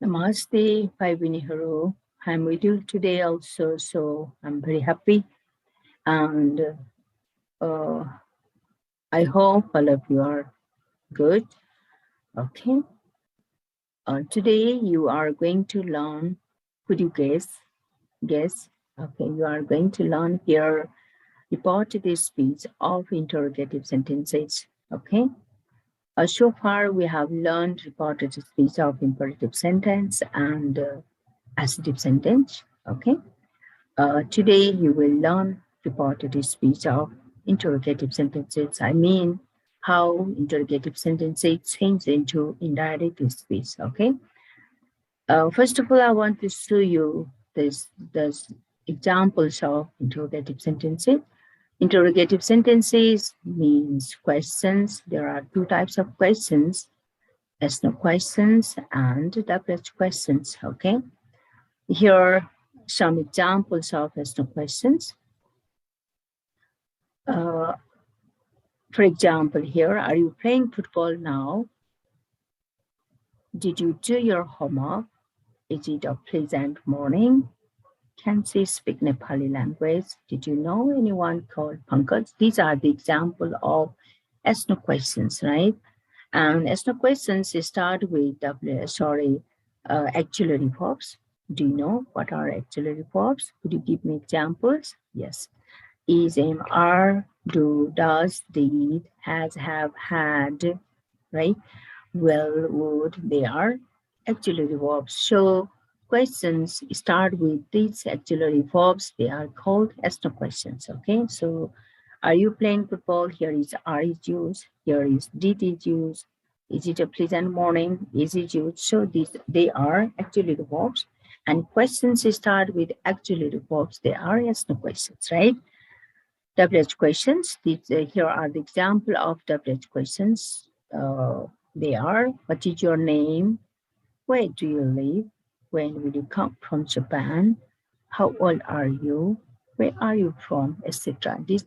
Namaste, Bhai Viniharo. I'm with you today also, so I'm very happy. And uh, I hope all of you are good. Okay. Today you are going to learn, could you guess? Guess. Okay, you are going to learn here reported speech of interrogative sentences. Okay. So far we have learned reported speech of imperative sentence and assertive sentence. Okay. Today you will learn reported speech of interrogative sentences. I mean, how interrogative sentences change into indirect speech. Okay. First of all, I want to show you this examples of interrogative sentences. Interrogative sentences means questions. There are two types of questions: yes, no questions and double questions. Okay. Here are some examples of yes, no questions. Uh, for example, here, are you playing football now? Did you do your homework? Is it a pleasant morning? Can she speak Nepali language? Did you know anyone called Pankaj? These are the example of yes/no questions, right? And yes/no questions start with auxiliary verbs. Do you know what are auxiliary verbs? Could you give me examples? Yes. Is, am, are, do, does, did, has, have, had, right? Will, would, they are auxiliary verbs. So questions start with these auxiliary verbs. They are called yes/no questions. Okay. So are you playing football? Here is are is used. Here is did is used. Is it a pleasant morning? Is it used? So these they are auxiliary verbs. And questions start with auxiliary verbs. They are yes/no questions, right? WH questions. Here are the example of WH questions. They are, what is your name? Where do you live? When will you come from Japan? How old are you? Where are you from? Etc. These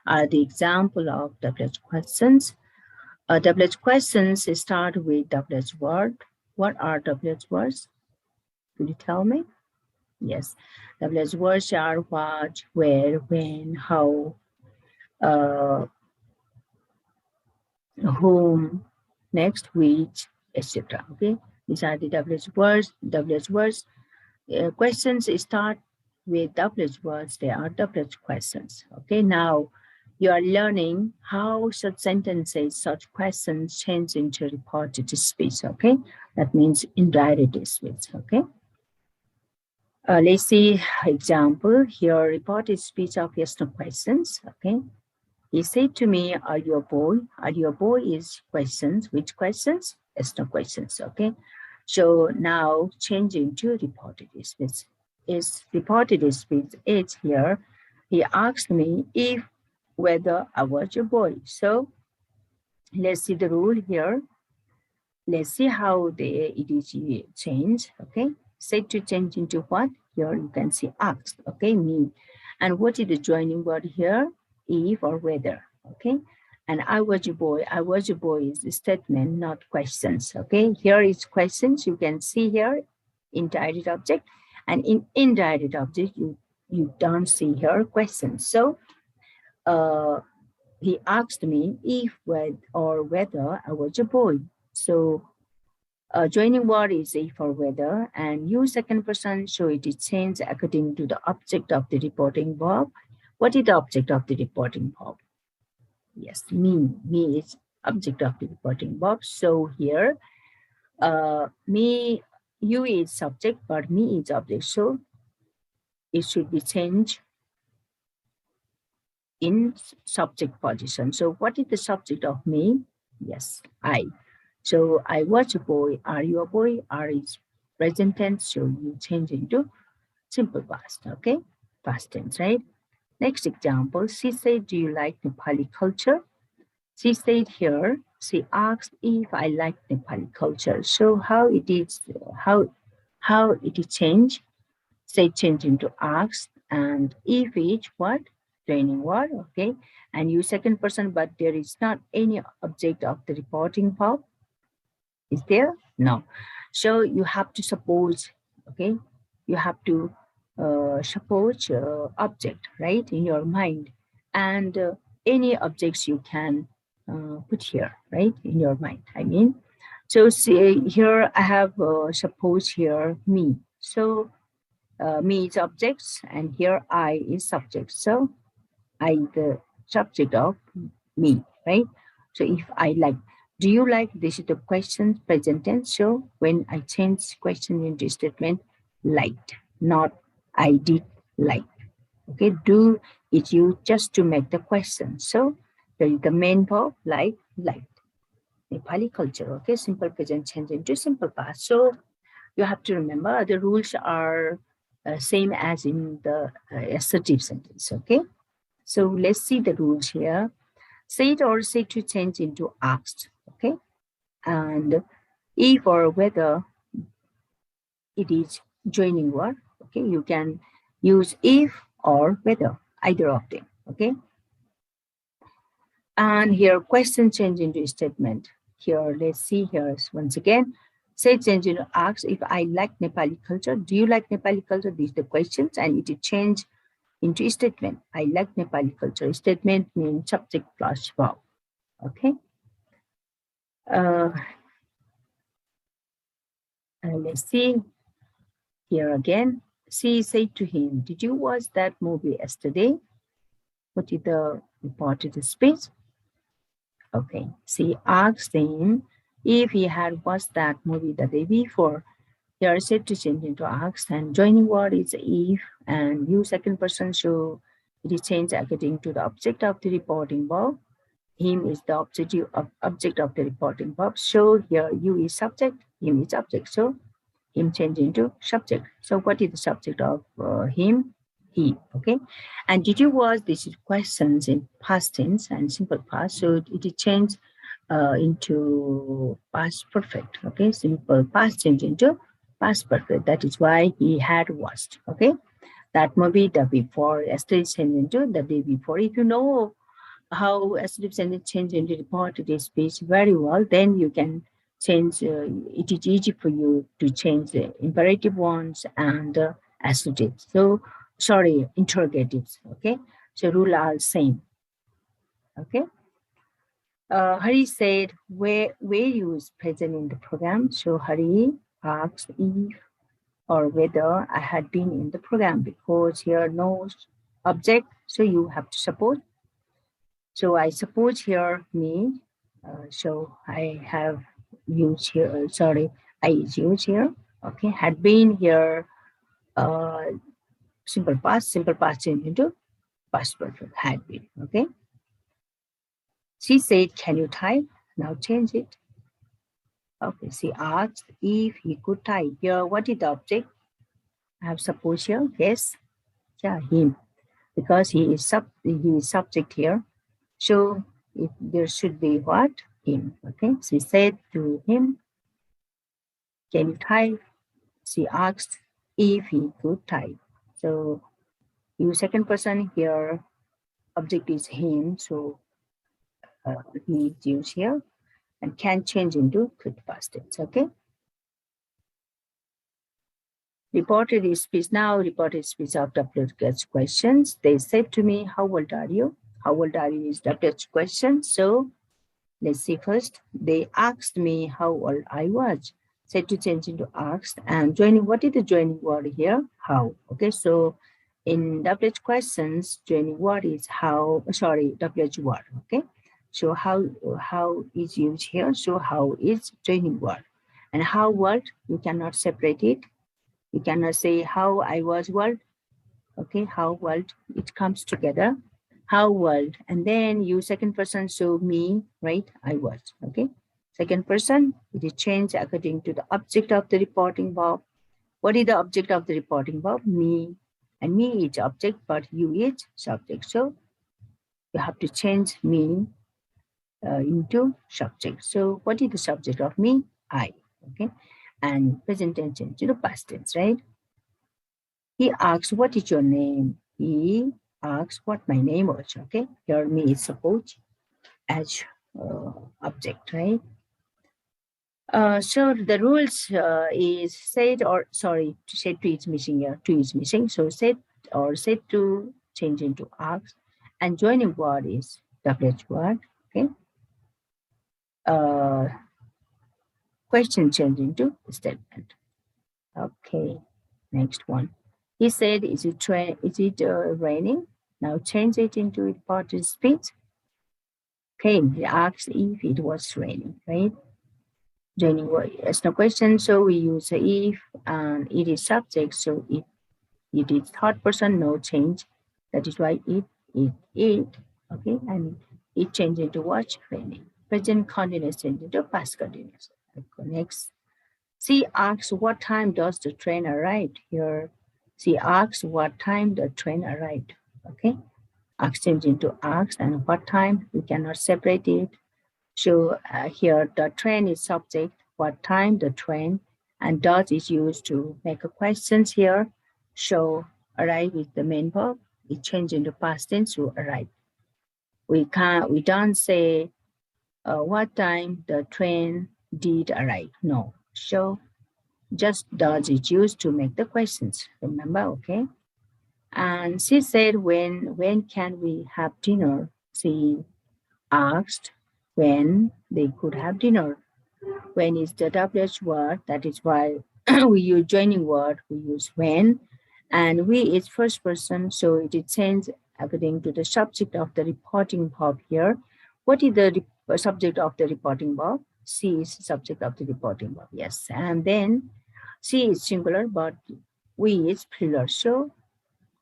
are the example of WH questions. WH questions start with WH word. What are WH words? Could you tell me? Yes. WH words are what, where, when, how, uh, whom, next, which, etc. Okay, these are the WH words. WH words questions start with WH words. They are WH questions. Okay, now you are learning how such sentences, such questions change into reported speech. Okay, that means indirect speech. Okay. Let's see example here. Reported speech of yes no questions. Okay. He said to me, are you a boy? Are you a boy is questions. Which questions? Yes, no questions. Okay. So now changing to reported speech. Is reported speech is here. He asked me if whether I was a boy. So let's see the rule here. Let's see how the EDG change. Okay. Said to change into what? Here you can see asked. Okay, me. And what is the joining word here? If or whether. Okay. And I was a boy. I was a boy is a statement, not questions. Okay. Here is questions. You can see here indirect object. And in indirect object, you don't see here questions. So uh, he asked me if or whether I was a boy. So joining word is if or whether, and use second person, so it is changed according to the object of the reporting verb. What is the object of the reporting verb? Yes, me. Me is object of the reporting verb. So here, me, you is subject, but me is object. So it should be changed in subject position. So what is the subject of me? Yes, I. So I was a boy. Are you a boy? Are is present tense. So you change into simple past. Okay, past tense, right? Next example. She said, "Do you like Nepali culture?" She said here. She asked if I like Nepali culture. So how it is? How it is changed? Say change into asked, and if is what? Training word. Okay, and you second person, but there is not any object of the reporting verb. Is there? No. So you have to suppose, okay? You have to suppose object, right, in your mind. And any objects you can put here, right, in your mind, I mean. So see, here I have suppose here me. So me is objects and here I is subject. So I the subject of me, right? So if I like, do you like? This is the question present tense. So when I change question into statement, liked, not I did like. Okay, do is you just to make the question. So there is the main verb like. Nepali culture. Okay, simple present change into simple past. So you have to remember the rules are same as in the assertive sentence. Okay, so let's see the rules here. Said or said to change into asked. Okay, and if or whether it is joining word. Okay, you can use if or whether, either of them. Okay, and here question change into statement. Here, let's see here once again. Say change into ask if I like Nepali culture. Do you like Nepali culture? These are the questions, and it is change into statement. I like Nepali culture. Statement means subject plus verb. Okay. Uh, let's see here again. She said to him, "Did you watch that movie yesterday?" What is the reported speech? Okay. She asked him if he had watched that movie the day before. They are said to change into asked, and joining word is if, and use second person, so it is changed according to the object of the reporting verb. Him is the object of the reporting verb. So here you is subject, him is object. So him change into subject. So what is the subject of him? He. Okay. And did you watch these questions in past tense and simple past? So it is changed into past perfect. Okay. Simple past change into past perfect. That is why he had watched. Okay. That movie the before, yesterday changed into the day before. If you know how assertive sentence change into reported speech very well, then you can change. It is easy for you to change the imperative ones and assertives. So, sorry, interrogatives. Okay, so rule are same. Okay. Hari said, where you is present in the program? So Hari asked if or whether I had been in the program because here no object, so you have to suppose. So I suppose here me. So I have used here. Sorry, I use here. Okay, had been here. Uh, simple past change into past perfect. Had been. Okay. She said, "Can you type?" Now change it. Okay. She asked if he could type. Here, what is the object? I have suppose here. Yes. Yeah, him, because he is subject here. So there should be what? Him. Okay. She said to him, "Can you type?" She asked if he could type. So use second person here. Object is him. So he is used here and can change into quick past tense. Okay. Reported speech now. Reported speech after gets questions. They said to me, "How old are you?" How old are you is the question. So let's see first. They asked me how old I was. Said to change into asked, and joining, what is the joining word here? How. Okay, so in WH questions, joining word is how, sorry, WH word. Okay, so how is used here? So how is joining word. And how word, you cannot separate it. You cannot say how I was word. Okay, how world, it comes together. How world, and then you second person, so me, right? I was. Okay, second person, it is changed according to the object of the reporting verb. What is the object of the reporting verb? Me, and me is object, but you is subject. So you have to change me into subject. So what is the subject of me? I. Okay, and present tense into the past tense, right? He asks, "What is your name?" He asks what my name was. Okay, here me is supposed as object, right? So the rules is set or sorry, set to is missing here. To is missing. So set or set to change into arcs, and joining word is WH word. Okay. Uh, question change into statement. Okay. Next one. He said, "Is it raining?" Now change it into reported speech. Okay. He asked if it was raining, right? Joining word as no question, so we use a if, and it is subject, so it is third person, no change. That is why it, okay, and it changed into watch raining. Present continuous change into past continuous. Okay, next, she asks what time does the train arrive? Here, she asks what time the train arrived. Okay, ask change into ask, and what time we cannot separate it. So here the train is subject, what time the train, and does is used to make a questions here. So arrive is the main verb. It changed into past tense to arrive. We don't say what time the train did arrive. No. So just does is used to make the questions. Remember, okay? And she said, when can we have dinner? She asked when they could have dinner. When is the WH word, that is why we use joining word, we use when, and we is first person, so it is changed according to the subject of the reporting verb here. What is the subject of the reporting verb? She is subject of the reporting verb, yes. And then she is singular, but we is plural, so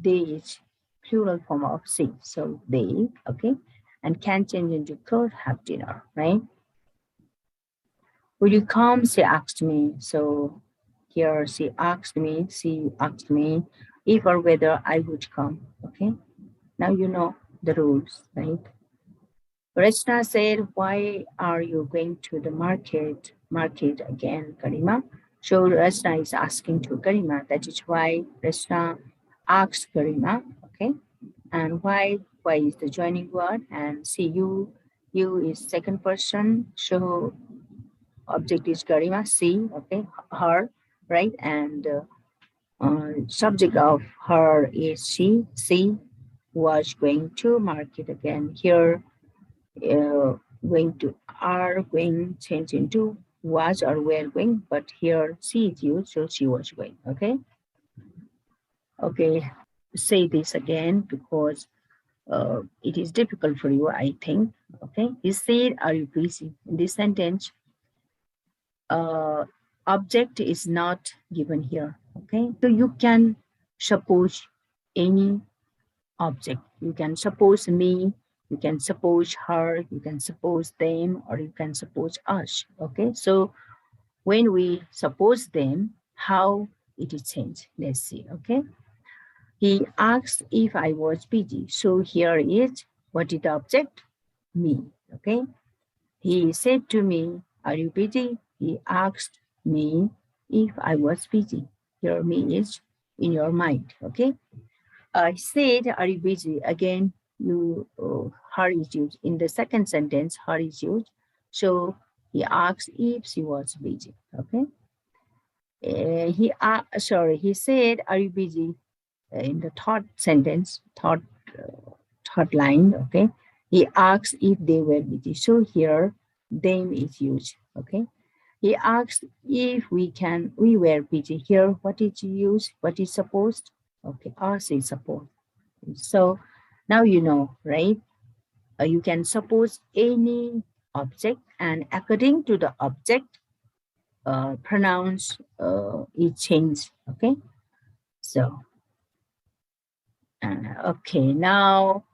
they is plural form of she, so they, okay, and can change into could have dinner, right? Will you come? She asked me. So here she asked me if or whether I would come. Okay. Now you know the rules, right? Rachna said, why are you going to the market again, Karima? So Rachna is asking to Karima. That is why Rachna asks Karima. Okay. And why is the joining word? And see you is second person. So object is Garima, she, okay, her, right? And subject of her is she was going to market again. Here, going to are going change into was or were going, but here she is used, so she was going, okay? Okay, say this again because it is difficult for you, I think, okay? He said, are you busy? In this sentence, uh, object is not given here. Okay, so you can suppose any object. You can suppose me, you can suppose her, you can suppose them, or you can suppose us. Okay, so when we suppose them, how it is changed? Let's see. Okay, he asked if I was busy. So here is what is the object? Me. Okay, he said to me, are you busy? He asked me if I was busy. Here, me is in your mind, okay? I said, are you busy? Again, her is used. In the second sentence, her is used. So he asked if she was busy, okay? He said, are you busy? In the third sentence, third line, okay? He asks if they were busy. So here, them is used, okay? He asked if we were busy. Here, what is used? What is supposed? Okay, us is supposed. So now you know, right? You can suppose any object, and according to the object, pronouns is changed, okay? So, okay, now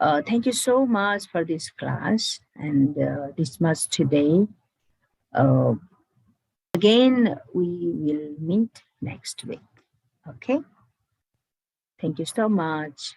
thank you so much for this class and this much today. Uh, Again, we will meet next week. Okay. Thank you so much.